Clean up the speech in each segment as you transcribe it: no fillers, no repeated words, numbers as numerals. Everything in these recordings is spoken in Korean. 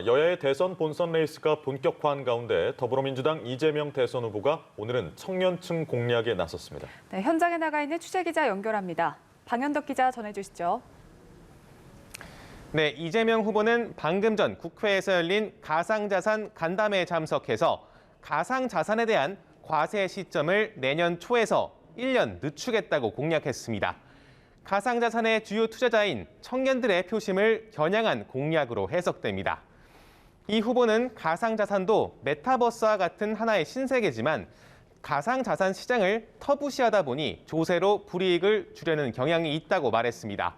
여야의 대선 본선 레이스가 본격화한 가운데 더불어민주당 이재명 대선 후보가 오늘은 청년층 공략에 나섰습니다. 네, 현장에 나가 있는 취재기자 연결합니다. 방현덕 기자 전해주시죠. 네, 이재명 후보는 방금 전 국회에서 열린 가상자산 간담회에 참석해서 가상자산에 대한 과세 시점을 내년 초에서 1년 늦추겠다고 공약했습니다. 가상자산의 주요 투자자인 청년들의 표심을 겨냥한 공약으로 해석됩니다. 이 후보는 가상자산도 메타버스와 같은 하나의 신세계지만 가상자산 시장을 터부시하다 보니 조세로 불이익을 주려는 경향이 있다고 말했습니다.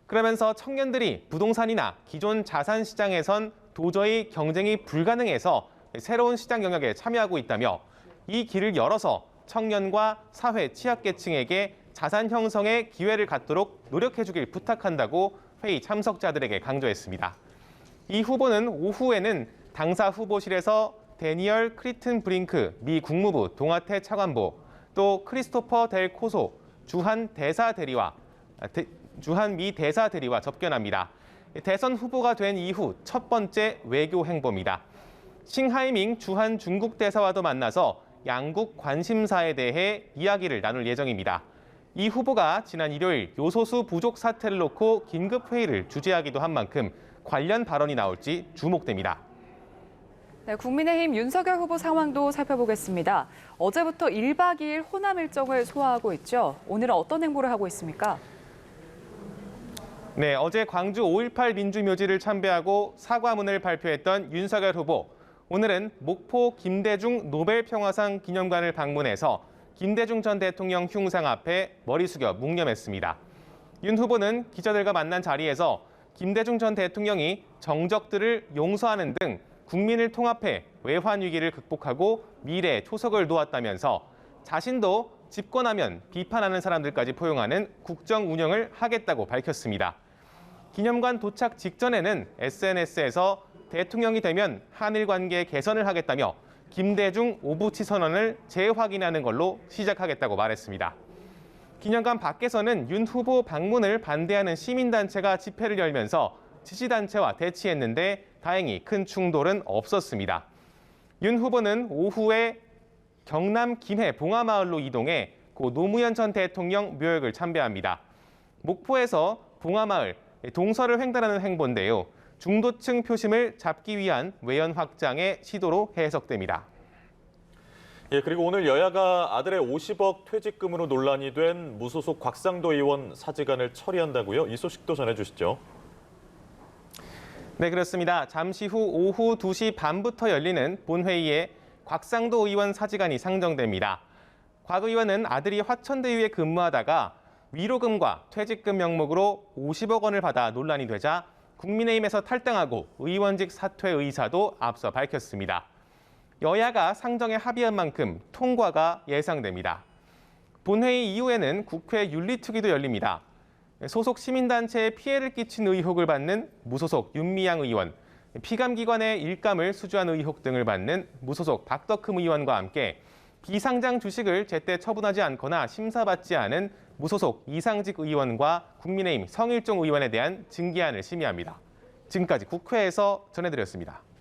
그러면서 청년들이 부동산이나 기존 자산 시장에선 도저히 경쟁이 불가능해서 새로운 시장 영역에 참여하고 있다며 이 길을 열어서 청년과 사회 취약계층에게 자산 형성의 기회를 갖도록 노력해주길 부탁한다고 회의 참석자들에게 강조했습니다. 이 후보는 오후에는 당사 후보실에서 데니얼 크리튼 브링크 미 국무부 동아태 차관보, 또 크리스토퍼 델 코소 주한 미 대사 대리와 접견합니다. 대선 후보가 된 이후 첫 번째 외교 행보입니다. 싱하이밍 주한 중국 대사와도 만나서 양국 관심사에 대해 이야기를 나눌 예정입니다. 이 후보가 지난 일요일 요소수 부족 사태를 놓고 긴급 회의를 주재하기도 한 만큼 관련 발언이 나올지 주목됩니다. 네, 국민의힘 윤석열 후보 상황도 살펴보겠습니다. 어제부터 1박 2일 호남 일정을 소화하고 있죠. 오늘은 어떤 행보를 하고 있습니까? 네, 어제 광주 5.18 민주묘지를 참배하고 사과문을 발표했던 윤석열 후보. 오늘은 목포 김대중 노벨평화상 기념관을 방문해서 김대중 전 대통령 흉상 앞에 머리 숙여 묵념했습니다. 윤 후보는 기자들과 만난 자리에서 김대중 전 대통령이 정적들을 용서하는 등 국민을 통합해 외환 위기를 극복하고 미래의 초석을 놓았다면서 자신도 집권하면 비판하는 사람들까지 포용하는 국정 운영을 하겠다고 밝혔습니다. 기념관 도착 직전에는 SNS에서 대통령이 되면 한일 관계 개선을 하겠다며 김대중 오부치 선언을 재확인하는 걸로 시작하겠다고 말했습니다. 기념관 밖에서는 윤 후보 방문을 반대하는 시민단체가 집회를 열면서 지지단체와 대치했는데 다행히 큰 충돌은 없었습니다. 윤 후보는 오후에 경남 김해 봉화마을로 이동해 고 노무현 전 대통령 묘역을 참배합니다. 목포에서 봉화마을 동서를 횡단하는 행보인데요. 중도층 표심을 잡기 위한 외연 확장의 시도로 해석됩니다. 예, 그리고 오늘 여야가 아들의 50억 퇴직금으로 논란이 된 무소속 곽상도 의원 사직안을 처리한다고요? 이 소식도 전해주시죠. 네, 그렇습니다. 잠시 후 오후 2시 반부터 열리는 본회의에 곽상도 의원 사직안이 상정됩니다. 곽 의원은 아들이 화천대유에 근무하다가 위로금과 퇴직금 명목으로 50억 원을 받아 논란이 되자 국민의힘에서 탈당하고 의원직 사퇴 의사도 앞서 밝혔습니다. 여야가 상정에 합의한 만큼 통과가 예상됩니다. 본회의 이후에는 국회 윤리특위도 열립니다. 소속 시민단체에 피해를 끼친 의혹을 받는 무소속 윤미향 의원, 피감기관의 일감을 수주한 의혹 등을 받는 무소속 박덕흠 의원과 함께 비상장 주식을 제때 처분하지 않거나 심사받지 않은 무소속 이상직 의원과 국민의힘 성일종 의원에 대한 징계안을 심의합니다. 지금까지 국회에서 전해드렸습니다.